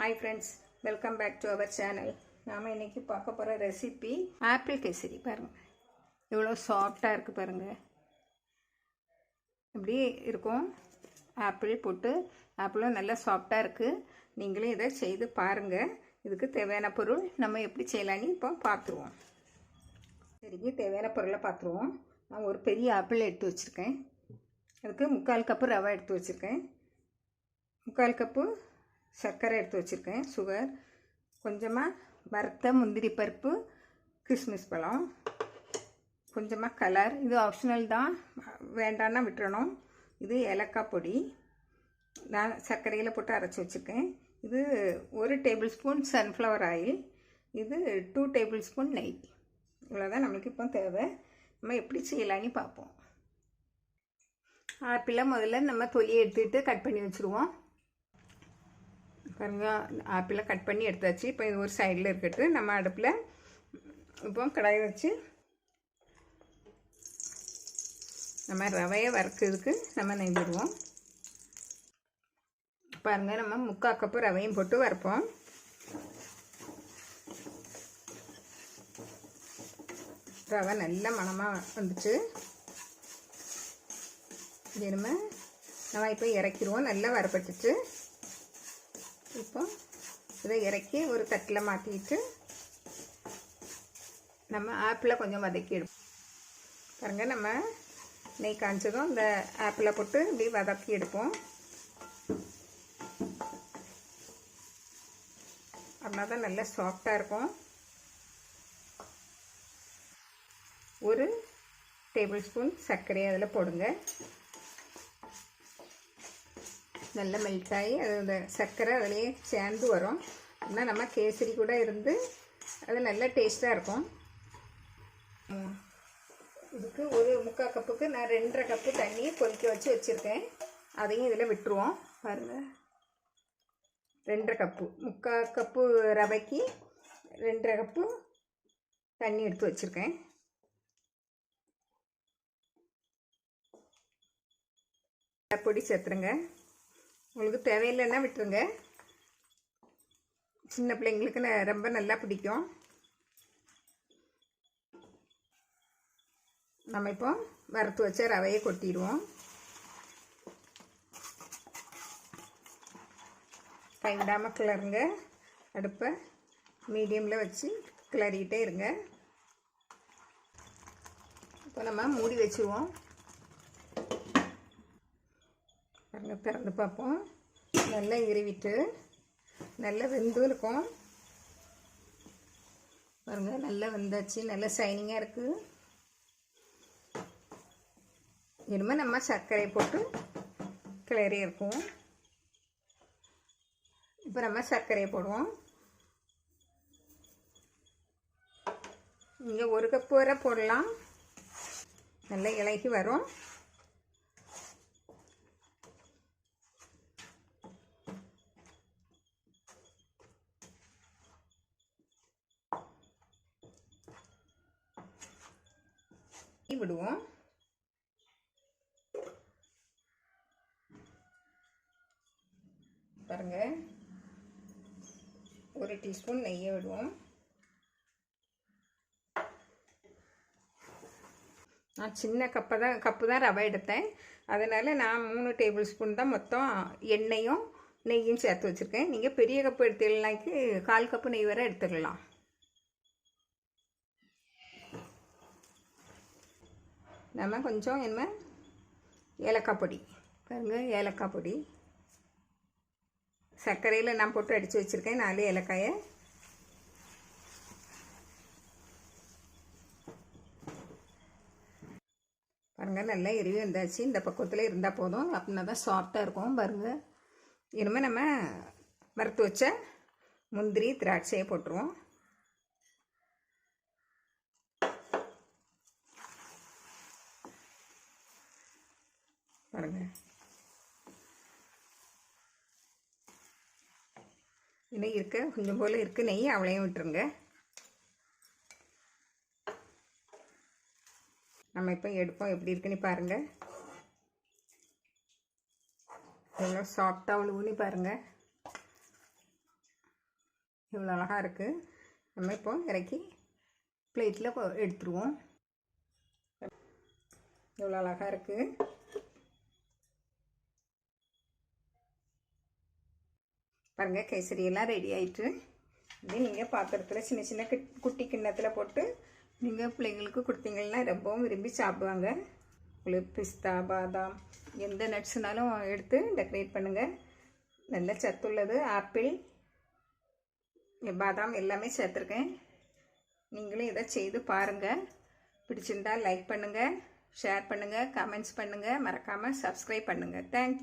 Hi friends, welcome back to our channel. நாம இன்னைக்கு பார்க்க போற ரெசிபி ஆப்பிள் கேசரி. பாருங்க எவ்வளவு சாஃப்ட்டா இருக்கு பாருங்க. இப்படி இருக்கும். ஆப்பிள் போட்டு ஆப்பிளும் நல்லா சாஃப்ட்டா இருக்கு. நீங்களே இதை செய்து பாருங்க. இதுக்கு தேவையான பொருள் நம்ம எப்படி செய்யலாம்னு இப்போ பார்த்துருவோம். சரிங்க, தேவையான பொருளை பார்த்துருவோம். நான் ஒரு பெரிய ஆப்பிள் எடுத்து வச்சிருக்கேன். அதுக்கு 1/4 கப்பு ரவை எடுத்து வச்சிருக்கேன். 1/4 கப்பு சர்க்கரை எடுத்து வச்சுருக்கேன், சுகர், கொஞ்சமாக வறுத்த முந்திரி பருப்பு, கிஸ்மிஸ் பழம், கொஞ்சமாக கலர், இது ஆப்ஷனல் தான், வேண்டான்னா விட்டுறணும். இது ஏலக்காய் பொடி நான் சர்க்கரையில் போட்டு அரைச்சி வச்சுருக்கேன். இது 1 டேபிள் ஸ்பூன் சன்ஃப்ளவர் ஆயில், இது 2 டேபிள் ஸ்பூன் நெய். இவ்வளோதான் நம்மளுக்கு இப்போ தேவை. நம்ம எப்படி செய்யலான்னு பார்ப்போம். ஆப்பிளை முதல்ல நம்ம தொலியை எடுத்துகிட்டு கட் பண்ணி வச்சுருவோம். பாருங்க, ஆப்பிளை கட் பண்ணி எடுத்தாச்சு. இப்போ இது ஒரு சைடில் இருக்கட்டும். நம்ம அடுப்பில் இப்போ கடாயை வச்சு நம்ம ரவையை வறுக்கிறதுக்கு நம்ம நெய்விடுவோம். பாருங்கள், நம்ம 3/4 கப்பு ரவையும் போட்டு வறுப்போம். ரவை நல்ல மணமாக வந்துச்சு. இது நம்ம இப்போ இறக்கிடுவோம். நல்லா வறுப்பட்டுச்சு. இப்போ இதை இறக்கி ஒரு தட்டில் மாற்றிட்டு நம்ம ஆப்பிளை கொஞ்சம் வதக்கி எடுப்போம். பாருங்கள், நம்ம நெய் காய்ச்சதும் இந்த ஆப்பிளை போட்டு இப்படி வதக்கி எடுப்போம். அப்படின்னா தான் நல்லா சாஃப்டாக இருக்கும். 1 டேபிள் ஸ்பூன் சர்க்கரையை அதில் போடுங்க. நல்லா மெல்ட் ஆகி அது அந்த சர்க்கரை அதிலேயே சேர்ந்து வரும். அப்படின்னா நம்ம கேசரி கூட இருந்து அது நல்ல டேஸ்ட்டாக இருக்கும். இதுக்கு ஒரு 3/4 கப்புக்கு நான் 2.5 கப்பு தண்ணி கொதிக்க வச்சு வச்சுருக்கேன். அதையும் இதில் விட்டுருவோம். பாருங்கள், 2.5 கப்பு, 3/4 கப்பு ரவைக்கு 2.5 கப்பு தண்ணி எடுத்து வச்சுருக்கேன். பொடி சேர்த்துருங்க. உங்களுக்கு தேவையில்லைன்னா விட்டுருங்க. சின்ன பிள்ளைங்களுக்கு ரொம்ப நல்லா பிடிக்கும். நம்ம இப்போ வறுத்து வச்ச ரவையை கொட்டிடுவோம். கைவிடாமல் கிளறுங்க. அடுப்பை மீடியமில் வச்சு கிளறிக்கிட்டே இருங்க. இப்போ நம்ம மூடி வச்சுருவோம். பாருங்க, திறந்து பார்ப்போம். நல்லா இறுவிட்டு நல்லா வெந்து இருக்கும். பாருங்கள், நல்லா வெந்தாச்சு. நல்லா ஷைனிங்காக இருக்குது. இனிமேல் நம்ம சர்க்கரை போட்டு கிளறி இருக்கும். இப்போ நம்ம சர்க்கரையை போடுவோம். இங்கே 1 கப்பு வரை போடலாம். நல்லா இலகி வரும். விடுவோம். பாருங்க, 1 டீஸ்பூன் நெய்யை விடுவோம். நான் சின்ன கப்பு தான் ரவை எடுத்தேன். அதனால் நான் 3 டேபிள் ஸ்பூன் தான் மொத்தம் எண்ணெயும் நெய்யும் சேர்த்து வச்சுருக்கேன். நீங்கள் பெரிய கப்பு எடுத்துக்கலாக்கி 1/4 கப்பு நெய் வரை எடுத்துக்கலாம். நம்ம கொஞ்சம் என்ன ஏலக்காய் பொடி, பாருங்கள், ஏலக்காய் பொடி, சர்க்கரையில் நான் போட்டு அடித்து வச்சுருக்கேன் 4 ஏலக்காயை. பாருங்கள், நல்லா எரிவி வந்தாச்சு. இந்த பக்கத்தில் இருந்தால் போதும். அப்படின்னா தான் சாஃப்டாக இருக்கும். பாருங்கள், இனிமேல் நம்ம வறுத்து வச்ச முந்திரி திராட்சையை போட்டுருவோம். பாருங்க, இன்னும் இருக்க கொஞ்சம் போல் இருக்குது நெய், அவளையும் விட்டுருங்க. நம்ம இப்போ எடுப்போம். எப்படி இருக்குன்னு பாருங்கள். எவ்வளோ சாஃப்டாக உழுவுன்னு பாருங்கள். இவ்வளோ அழகாக இருக்குது. நம்ம இப்போ இறக்கி பிளேட்டில் எடுத்துருவோம். இவ்வளோ அழகாக இருக்குது. பாருங்கள், கேசரியெல்லாம் ரெடி ஆகிட்டு. இது நீங்கள் பாத்திரத்தில் சின்ன சின்ன குட்டி கிண்ணத்தில் போட்டு நீங்கள் பிள்ளைங்களுக்கு கொடுத்தீங்கன்னா ரொம்பவும் விரும்பி சாப்பிடுவாங்க. உங்களுக்கு பிஸ்தா, பாதாம் எந்த நட்ஸ்னாலும் எடுத்து டெக்கரேட் பண்ணுங்கள். நல்ல சத்துள்ளது. ஆப்பிள், பாதாம் எல்லாமே சேர்த்துருக்கேன். நீங்களும் இதை செய்து பாருங்கள். பிடிச்சிருந்தால் லைக் பண்ணுங்கள், ஷேர் பண்ணுங்கள், கமெண்ட்ஸ் பண்ணுங்கள், மறக்காமல் சப்ஸ்கிரைப் பண்ணுங்கள். தேங்க்யூ.